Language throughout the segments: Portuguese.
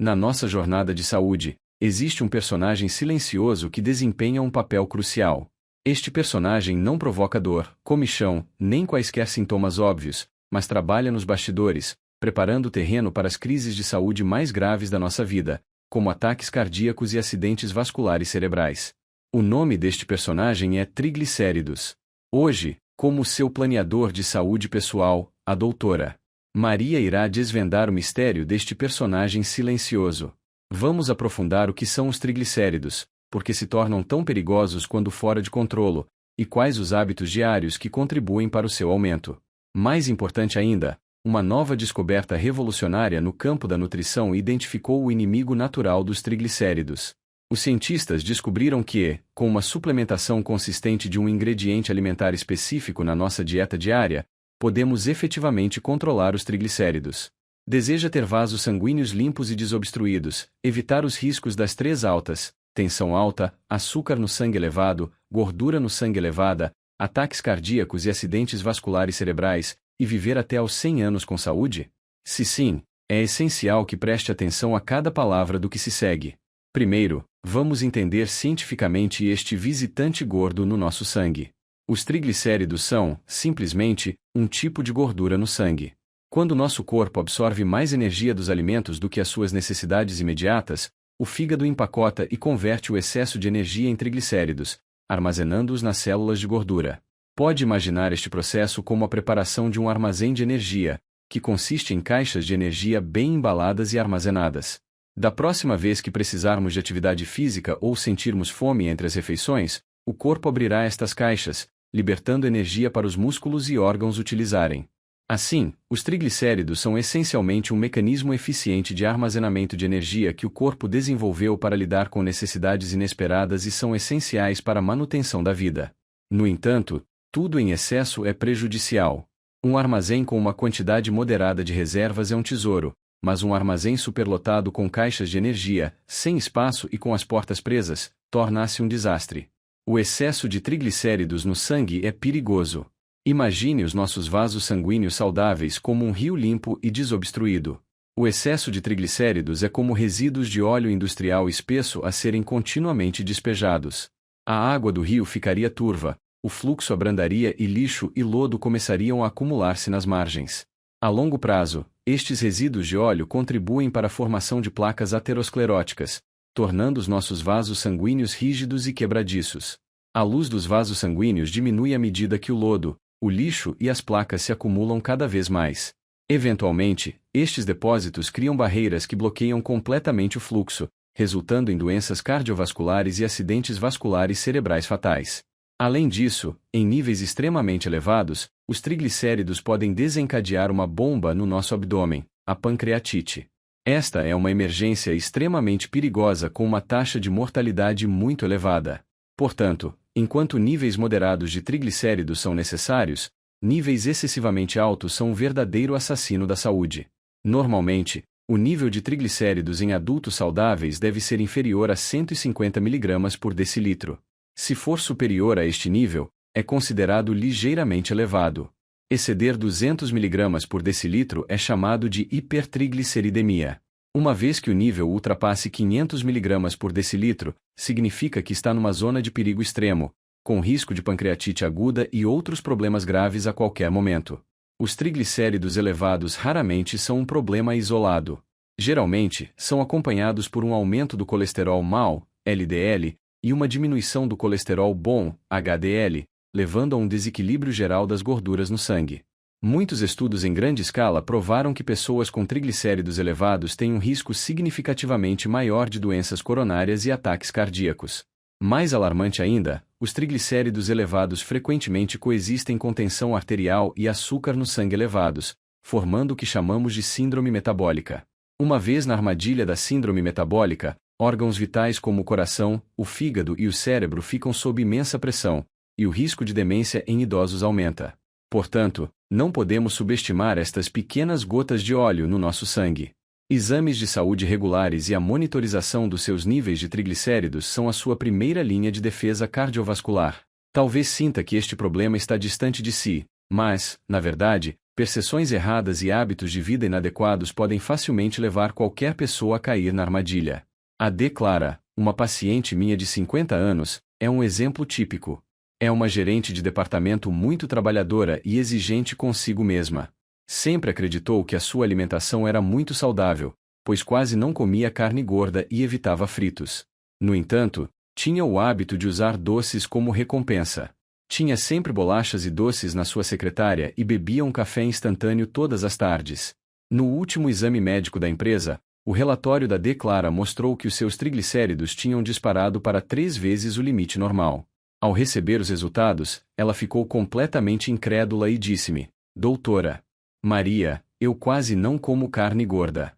Na nossa jornada de saúde, existe um personagem silencioso que desempenha um papel crucial. Este personagem não provoca dor, comichão, nem quaisquer sintomas óbvios, mas trabalha nos bastidores, preparando o terreno para as crises de saúde mais graves da nossa vida, como ataques cardíacos e acidentes vasculares cerebrais. O nome deste personagem é triglicéridos. Hoje, como seu planeador de saúde pessoal, a doutora Maria irá desvendar o mistério deste personagem silencioso. Vamos aprofundar o que são os triglicéridos, por que se tornam tão perigosos quando fora de controlo, e quais os hábitos diários que contribuem para o seu aumento. Mais importante ainda, uma nova descoberta revolucionária no campo da nutrição identificou o inimigo natural dos triglicéridos. Os cientistas descobriram que, com uma suplementação consistente de um ingrediente alimentar específico na nossa dieta diária, podemos efetivamente controlar os triglicéridos. Deseja ter vasos sanguíneos limpos e desobstruídos, evitar os riscos das 3 altas: tensão alta, açúcar no sangue elevado, gordura no sangue elevada, ataques cardíacos e acidentes vasculares cerebrais, e viver até aos 100 anos com saúde? Se sim, é essencial que preste atenção a cada palavra do que se segue. Primeiro, vamos entender cientificamente este visitante gordo no nosso sangue. Os triglicéridos são, simplesmente, um tipo de gordura no sangue. Quando nosso corpo absorve mais energia dos alimentos do que as suas necessidades imediatas, o fígado empacota e converte o excesso de energia em triglicéridos, armazenando-os nas células de gordura. Pode imaginar este processo como a preparação de um armazém de energia, que consiste em caixas de energia bem embaladas e armazenadas. Da próxima vez que precisarmos de atividade física ou sentirmos fome entre as refeições, o corpo abrirá estas caixas, libertando energia para os músculos e órgãos utilizarem. Assim, os triglicéridos são essencialmente um mecanismo eficiente de armazenamento de energia que o corpo desenvolveu para lidar com necessidades inesperadas e são essenciais para a manutenção da vida. No entanto, tudo em excesso é prejudicial. Um armazém com uma quantidade moderada de reservas é um tesouro, mas um armazém superlotado com caixas de energia, sem espaço e com as portas presas, torna-se um desastre. O excesso de triglicéridos no sangue é perigoso. Imagine os nossos vasos sanguíneos saudáveis como um rio limpo e desobstruído. O excesso de triglicéridos é como resíduos de óleo industrial espesso a serem continuamente despejados. A água do rio ficaria turva, o fluxo abrandaria e lixo e lodo começariam a acumular-se nas margens. A longo prazo, estes resíduos de óleo contribuem para a formação de placas ateroscleróticas, tornando os nossos vasos sanguíneos rígidos e quebradiços. A luz dos vasos sanguíneos diminui à medida que o lodo, o lixo e as placas se acumulam cada vez mais. Eventualmente, estes depósitos criam barreiras que bloqueiam completamente o fluxo, resultando em doenças cardiovasculares e acidentes vasculares cerebrais fatais. Além disso, em níveis extremamente elevados, os triglicéridos podem desencadear uma bomba no nosso abdômen, a pancreatite. Esta é uma emergência extremamente perigosa com uma taxa de mortalidade muito elevada. Portanto, enquanto níveis moderados de triglicéridos são necessários, níveis excessivamente altos são um verdadeiro assassino da saúde. Normalmente, o nível de triglicéridos em adultos saudáveis deve ser inferior a 150 mg por decilitro. Se for superior a este nível, é considerado ligeiramente elevado. Exceder 200 mg por decilitro é chamado de hipertrigliceridemia. Uma vez que o nível ultrapasse 500 mg por decilitro, significa que está numa zona de perigo extremo, com risco de pancreatite aguda e outros problemas graves a qualquer momento. Os triglicéridos elevados raramente são um problema isolado. Geralmente, são acompanhados por um aumento do colesterol mau, LDL, e uma diminuição do colesterol bom, HDL, levando a um desequilíbrio geral das gorduras no sangue. Muitos estudos em grande escala provaram que pessoas com triglicéridos elevados têm um risco significativamente maior de doenças coronárias e ataques cardíacos. Mais alarmante ainda, os triglicéridos elevados frequentemente coexistem com tensão arterial e açúcar no sangue elevados, formando o que chamamos de síndrome metabólica. Uma vez na armadilha da síndrome metabólica, órgãos vitais como o coração, o fígado e o cérebro ficam sob imensa pressão, e o risco de demência em idosos aumenta. Portanto, não podemos subestimar estas pequenas gotas de óleo no nosso sangue. Exames de saúde regulares e a monitorização dos seus níveis de triglicéridos são a sua primeira linha de defesa cardiovascular. Talvez sinta que este problema está distante de si, mas, na verdade, Percepções erradas e hábitos de vida inadequados podem facilmente levar qualquer pessoa a cair na armadilha. A D. Clara, uma paciente minha de 50 anos, é um exemplo típico. É uma gerente de departamento muito trabalhadora e exigente consigo mesma. Sempre acreditou que a sua alimentação era muito saudável, pois quase não comia carne gorda e evitava fritos. No entanto, tinha o hábito de usar doces como recompensa. Tinha sempre bolachas e doces na sua secretária e bebia um café instantâneo todas as tardes. No último exame médico da empresa, o relatório da D. Clara mostrou que os seus triglicéridos tinham disparado para 3 vezes o limite normal. Ao receber os resultados, ela ficou completamente incrédula e disse-me: Doutora Maria, eu quase não como carne gorda.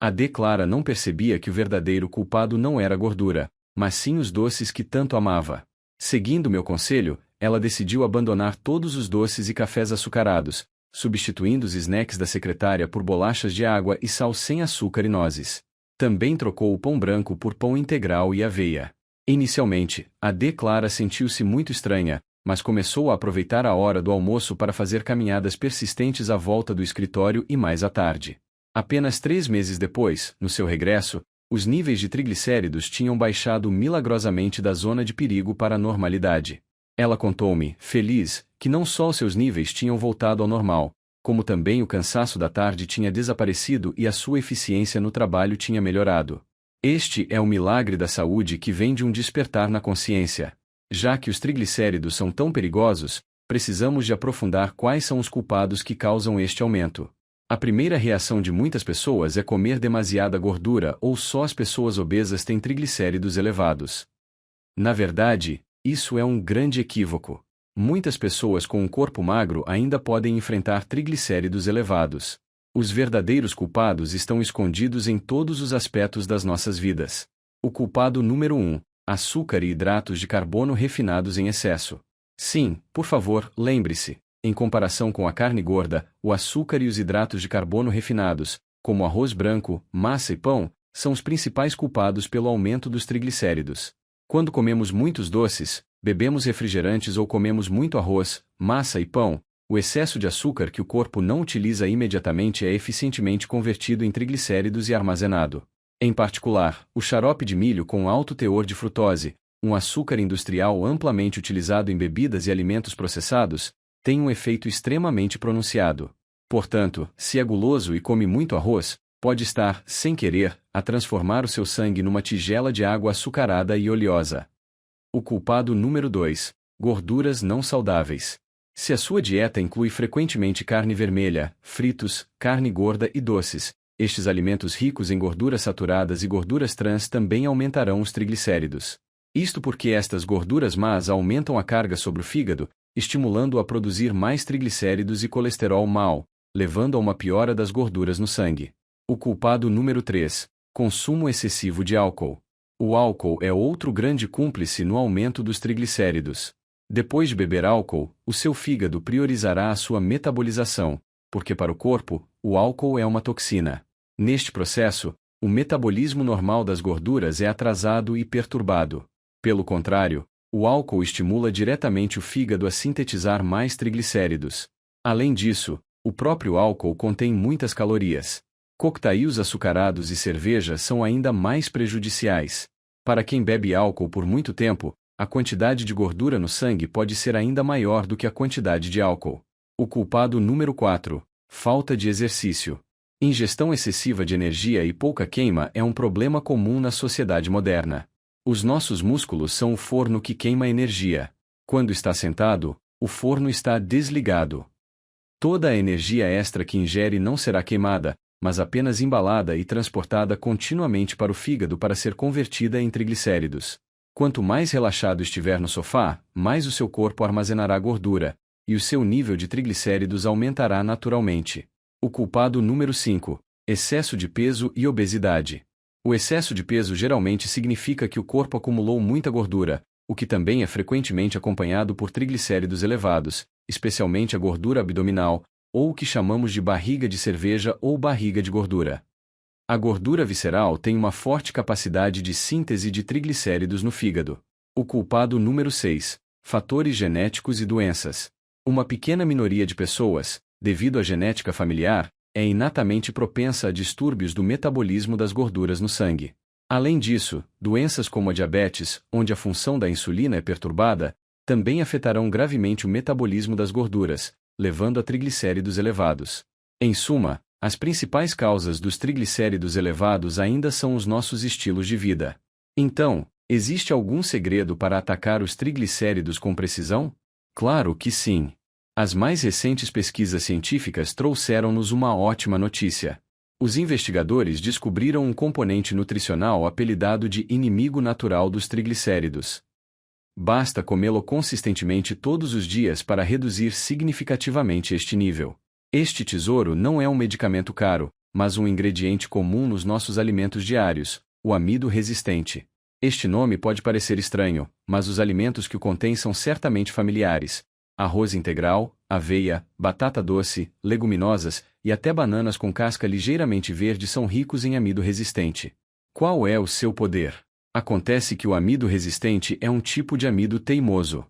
A D. Clara não percebia que o verdadeiro culpado não era a gordura, mas sim os doces que tanto amava. Seguindo meu conselho, ela decidiu abandonar todos os doces e cafés açucarados, substituindo os snacks da secretária por bolachas de água e sal sem açúcar e nozes. Também trocou o pão branco por pão integral e aveia. Inicialmente, a D. Clara sentiu-se muito estranha, mas começou a aproveitar a hora do almoço para fazer caminhadas persistentes à volta do escritório e mais à tarde. Apenas 3 meses depois, no seu regresso, os níveis de triglicéridos tinham baixado milagrosamente da zona de perigo para a normalidade. Ela contou-me, feliz, que não só os seus níveis tinham voltado ao normal, como também o cansaço da tarde tinha desaparecido e a sua eficiência no trabalho tinha melhorado. Este é o milagre da saúde que vem de um despertar na consciência. Já que os triglicéridos são tão perigosos, precisamos de aprofundar quais são os culpados que causam este aumento. A primeira reação de muitas pessoas é comer demasiada gordura ou só as pessoas obesas têm triglicéridos elevados. Na verdade, isso é um grande equívoco. Muitas pessoas com um corpo magro ainda podem enfrentar triglicéridos elevados. Os verdadeiros culpados estão escondidos em todos os aspectos das nossas vidas. O culpado número 1: açúcar e hidratos de carbono refinados em excesso. Sim, por favor, lembre-se. Em comparação com a carne gorda, o açúcar e os hidratos de carbono refinados, como arroz branco, massa e pão, são os principais culpados pelo aumento dos triglicéridos. Quando comemos muitos doces, bebemos refrigerantes ou comemos muito arroz, massa e pão, o excesso de açúcar que o corpo não utiliza imediatamente é eficientemente convertido em triglicéridos e armazenado. Em particular, o xarope de milho com alto teor de frutose, um açúcar industrial amplamente utilizado em bebidas e alimentos processados, tem um efeito extremamente pronunciado. Portanto, se é guloso e come muito arroz, pode estar, sem querer, a transformar o seu sangue numa tigela de água açucarada e oleosa. O culpado número 2: gorduras não saudáveis. Se a sua dieta inclui frequentemente carne vermelha, fritos, carne gorda e doces, estes alimentos ricos em gorduras saturadas e gorduras trans também aumentarão os triglicéridos. Isto porque estas gorduras más aumentam a carga sobre o fígado, estimulando-o a produzir mais triglicéridos e colesterol mau, levando a uma piora das gorduras no sangue. O culpado número 3: consumo excessivo de álcool. O álcool é outro grande cúmplice no aumento dos triglicéridos. Depois de beber álcool, o seu fígado priorizará a sua metabolização, porque para o corpo, o álcool é uma toxina. Neste processo, o metabolismo normal das gorduras é atrasado e perturbado. Pelo contrário, o álcool estimula diretamente o fígado a sintetizar mais triglicéridos. Além disso, o próprio álcool contém muitas calorias. Coquetéis açucarados e cerveja são ainda mais prejudiciais. Para quem bebe álcool por muito tempo, a quantidade de gordura no sangue pode ser ainda maior do que a quantidade de álcool. O culpado número 4: falta de exercício. Ingestão excessiva de energia e pouca queima é um problema comum na sociedade moderna. Os nossos músculos são o forno que queima energia. Quando está sentado, o forno está desligado. Toda a energia extra que ingere não será queimada, mas apenas embalada e transportada continuamente para o fígado para ser convertida em triglicéridos. Quanto mais relaxado estiver no sofá, mais o seu corpo armazenará gordura, e o seu nível de triglicéridos aumentará naturalmente. O culpado número 5: excesso de peso e obesidade. O excesso de peso geralmente significa que o corpo acumulou muita gordura, o que também é frequentemente acompanhado por triglicéridos elevados, especialmente a gordura abdominal, ou o que chamamos de barriga de cerveja ou barriga de gordura. A gordura visceral tem uma forte capacidade de síntese de triglicéridos no fígado. O culpado número 6: fatores genéticos e doenças. Uma pequena minoria de pessoas, devido à genética familiar, é inatamente propensa a distúrbios do metabolismo das gorduras no sangue. Além disso, doenças como a diabetes, onde a função da insulina é perturbada, também afetarão gravemente o metabolismo das gorduras, levando a triglicéridos elevados. Em suma, as principais causas dos triglicéridos elevados ainda são os nossos estilos de vida. Então, existe algum segredo para atacar os triglicéridos com precisão? Claro que sim. As mais recentes pesquisas científicas trouxeram-nos uma ótima notícia. Os investigadores descobriram um componente nutricional apelidado de inimigo natural dos triglicéridos. Basta comê-lo consistentemente todos os dias para reduzir significativamente este nível. Este tesouro não é um medicamento caro, mas um ingrediente comum nos nossos alimentos diários, o amido resistente. Este nome pode parecer estranho, mas os alimentos que o contêm são certamente familiares. Arroz integral, aveia, batata doce, leguminosas e até bananas com casca ligeiramente verde são ricos em amido resistente. Qual é o seu poder? Acontece que o amido resistente é um tipo de amido teimoso.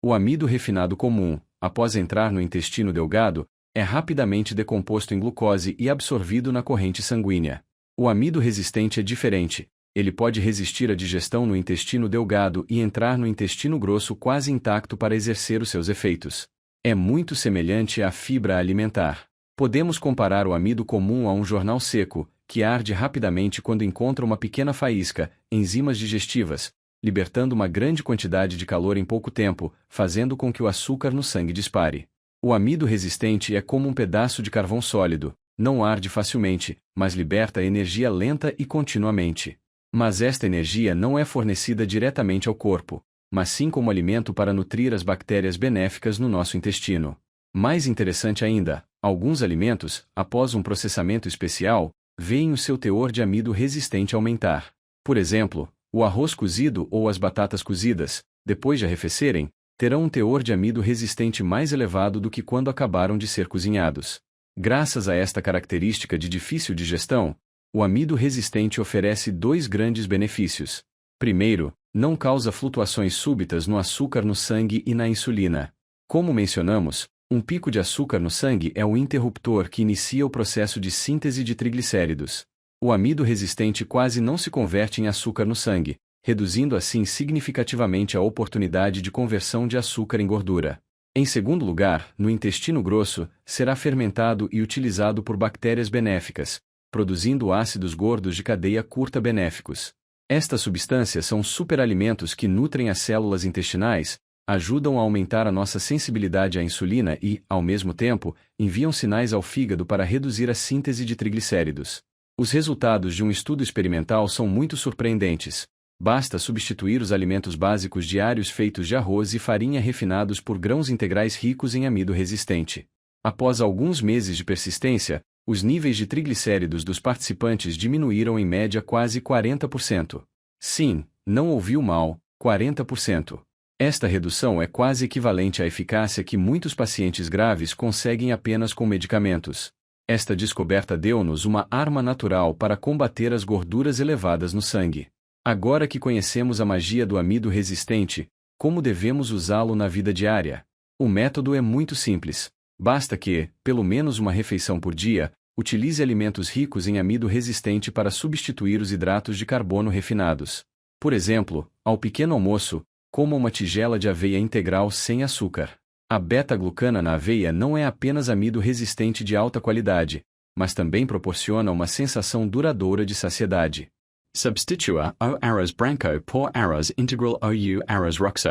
O amido refinado comum, após entrar no intestino delgado, é rapidamente decomposto em glucose e absorvido na corrente sanguínea. O amido resistente é diferente. Ele pode resistir à digestão no intestino delgado e entrar no intestino grosso quase intacto para exercer os seus efeitos. É muito semelhante à fibra alimentar. Podemos comparar o amido comum a um jornal seco, que arde rapidamente quando encontra uma pequena faísca, enzimas digestivas, libertando uma grande quantidade de calor em pouco tempo, fazendo com que o açúcar no sangue dispare. O amido resistente é como um pedaço de carvão sólido, não arde facilmente, mas liberta energia lenta e continuamente. Mas esta energia não é fornecida diretamente ao corpo, mas sim como alimento para nutrir as bactérias benéficas no nosso intestino. Mais interessante ainda, alguns alimentos, após um processamento especial, veem o seu teor de amido resistente aumentar. Por exemplo, o arroz cozido ou as batatas cozidas, depois de arrefecerem, terão um teor de amido resistente mais elevado do que quando acabaram de ser cozinhados. Graças a esta característica de difícil digestão, o amido resistente oferece dois grandes benefícios. Primeiro, não causa flutuações súbitas no açúcar no sangue e na insulina. Como mencionamos, um pico de açúcar no sangue é o interruptor que inicia o processo de síntese de triglicéridos. O amido resistente quase não se converte em açúcar no sangue, reduzindo assim significativamente a oportunidade de conversão de açúcar em gordura. Em segundo lugar, no intestino grosso, será fermentado e utilizado por bactérias benéficas, produzindo ácidos gordos de cadeia curta benéficos. Estas substâncias são superalimentos que nutrem as células intestinais, ajudam a aumentar a nossa sensibilidade à insulina e, ao mesmo tempo, enviam sinais ao fígado para reduzir a síntese de triglicéridos. Os resultados de um estudo experimental são muito surpreendentes. Basta substituir os alimentos básicos diários feitos de arroz e farinha refinados por grãos integrais ricos em amido resistente. Após alguns meses de persistência, os níveis de triglicéridos dos participantes diminuíram em média quase 40%. Sim, não ouviu mal, 40%. Esta redução é quase equivalente à eficácia que muitos pacientes graves conseguem apenas com medicamentos. Esta descoberta deu-nos uma arma natural para combater as gorduras elevadas no sangue. Agora que conhecemos a magia do amido resistente, como devemos usá-lo na vida diária? O método é muito simples. Basta que, pelo menos uma refeição por dia, utilize alimentos ricos em amido resistente para substituir os hidratos de carbono refinados. Por exemplo, ao pequeno almoço, coma uma tigela de aveia integral sem açúcar. A beta-glucana na aveia não é apenas amido resistente de alta qualidade, mas também proporciona uma sensação duradoura de saciedade. Substitua o arroz branco por arroz integral ou arroz roxo.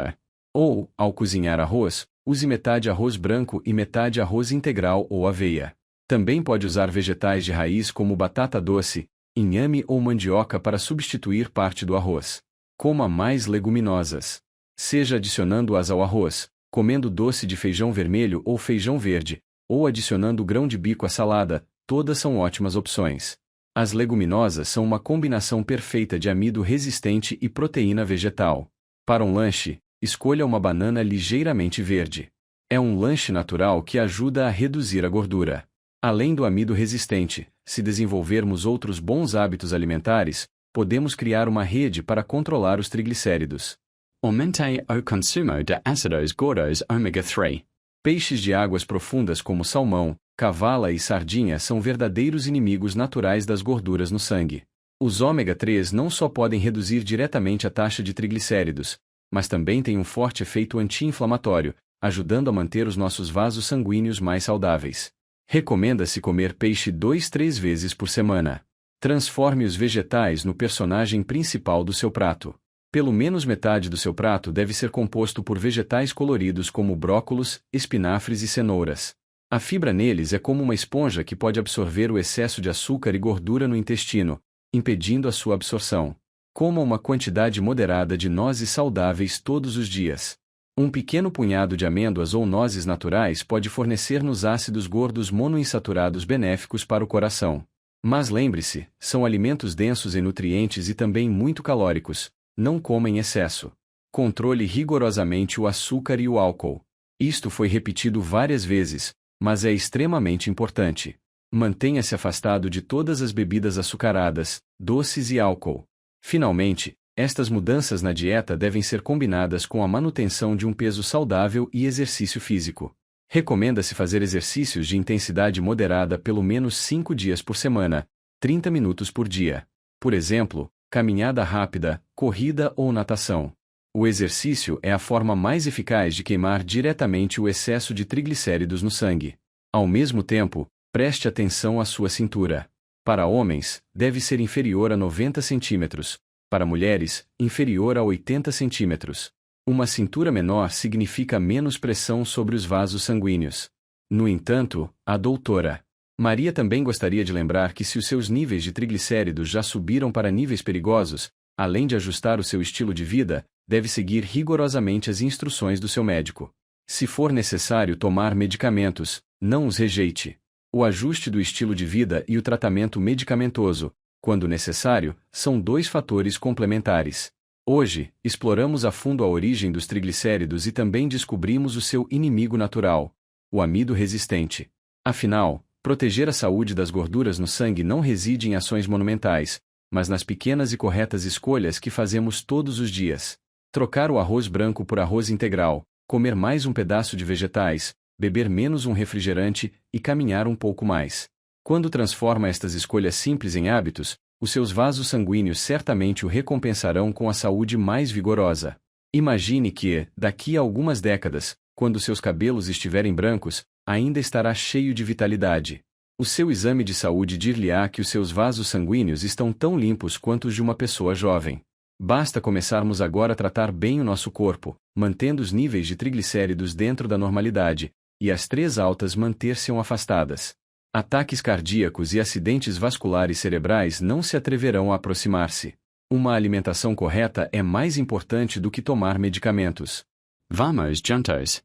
Ou, ao cozinhar arroz, use metade arroz branco e metade arroz integral ou aveia. Também pode usar vegetais de raiz como batata doce, inhame ou mandioca para substituir parte do arroz. Coma mais leguminosas. Seja adicionando-as ao arroz, comendo doce de feijão vermelho ou feijão verde, ou adicionando grão de bico à salada, todas são ótimas opções. As leguminosas são uma combinação perfeita de amido resistente e proteína vegetal. Para um lanche, escolha uma banana ligeiramente verde. É um lanche natural que ajuda a reduzir a gordura. Além do amido resistente, se desenvolvermos outros bons hábitos alimentares, podemos criar uma rede para controlar os triglicéridos. Aumente o consumo de ácidos gordos ômega 3. Peixes de águas profundas como salmão, cavala e sardinha são verdadeiros inimigos naturais das gorduras no sangue. Os ômega 3 não só podem reduzir diretamente a taxa de triglicéridos, mas também têm um forte efeito anti-inflamatório, ajudando a manter os nossos vasos sanguíneos mais saudáveis. Recomenda-se comer peixe 2-3 vezes por semana. Transforme os vegetais no personagem principal do seu prato. Pelo menos metade do seu prato deve ser composto por vegetais coloridos como brócolos, espinafres e cenouras. A fibra neles é como uma esponja que pode absorver o excesso de açúcar e gordura no intestino, impedindo a sua absorção. Coma uma quantidade moderada de nozes saudáveis todos os dias. Um pequeno punhado de amêndoas ou nozes naturais pode fornecer-nos ácidos gordos monoinsaturados benéficos para o coração. Mas lembre-se, são alimentos densos em nutrientes e também muito calóricos. Não coma em excesso. Controle rigorosamente o açúcar e o álcool. Isto foi repetido várias vezes, mas é extremamente importante. Mantenha-se afastado de todas as bebidas açucaradas, doces e álcool. Finalmente, estas mudanças na dieta devem ser combinadas com a manutenção de um peso saudável e exercício físico. Recomenda-se fazer exercícios de intensidade moderada pelo menos 5 dias por semana, 30 minutos por dia. Por exemplo, caminhada rápida, corrida ou natação. O exercício é a forma mais eficaz de queimar diretamente o excesso de triglicéridos no sangue. Ao mesmo tempo, preste atenção à sua cintura. Para homens, deve ser inferior a 90 centímetros. Para mulheres, inferior a 80 centímetros. Uma cintura menor significa menos pressão sobre os vasos sanguíneos. No entanto, a doutora Maria também gostaria de lembrar que se os seus níveis de triglicéridos já subiram para níveis perigosos, além de ajustar o seu estilo de vida, deve seguir rigorosamente as instruções do seu médico. Se for necessário tomar medicamentos, não os rejeite. O ajuste do estilo de vida e o tratamento medicamentoso, quando necessário, são 2 fatores complementares. Hoje, exploramos a fundo a origem dos triglicéridos e também descobrimos o seu inimigo natural, o amido resistente. Afinal, proteger a saúde das gorduras no sangue não reside em ações monumentais, mas nas pequenas e corretas escolhas que fazemos todos os dias. Trocar o arroz branco por arroz integral, comer mais um pedaço de vegetais, beber menos um refrigerante e caminhar um pouco mais. Quando transforma estas escolhas simples em hábitos, os seus vasos sanguíneos certamente o recompensarão com a saúde mais vigorosa. Imagine que, daqui a algumas décadas, quando seus cabelos estiverem brancos, ainda estará cheio de vitalidade. O seu exame de saúde dir-lhe-á que os seus vasos sanguíneos estão tão limpos quanto os de uma pessoa jovem. Basta começarmos agora a tratar bem o nosso corpo, mantendo os níveis de triglicéridos dentro da normalidade, e as 3 altas manter-se afastadas. Ataques cardíacos e acidentes vasculares cerebrais não se atreverão a aproximar-se. Uma alimentação correta é mais importante do que tomar medicamentos. Vamos juntos.